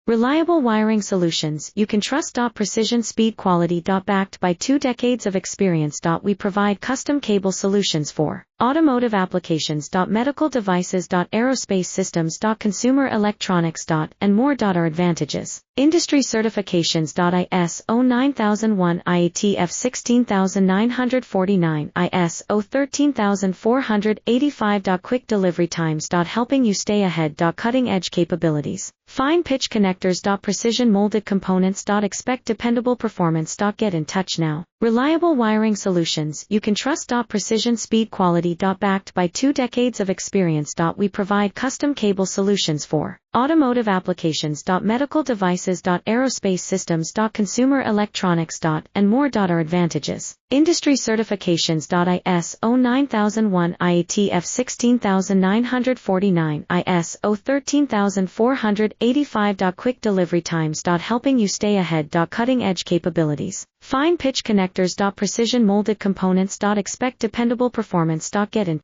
Reliable wiring solutions you can trust. Precision speed quality. Backed by 2 decades of experience. We provide custom cable solutions for automotive applications. Medical devices. Aerospace systems. Consumer electronics. And more. Our advantages. Industry certifications. ISO 9001, IATF 16949, ISO 13485. Quick delivery times. Helping you stay ahead. Cutting edge capabilities. Fine pitch connectors. Precision molded components. Expect dependable performance. Get in touch now. Reliable wiring solutions you can trust. Precision speed quality. Backed by 2 decades of experience. We provide custom cable solutions for automotive applications. Medical devices. Aerospace systems. Consumer electronics. And more. Our advantages. Industry certifications. ISO 9001, IATF 16949, ISO 13485. Quick delivery times. Helping you stay ahead. Cutting edge capabilities. Fine pitch connectors. Precision molded components. Expect dependable performance. Get in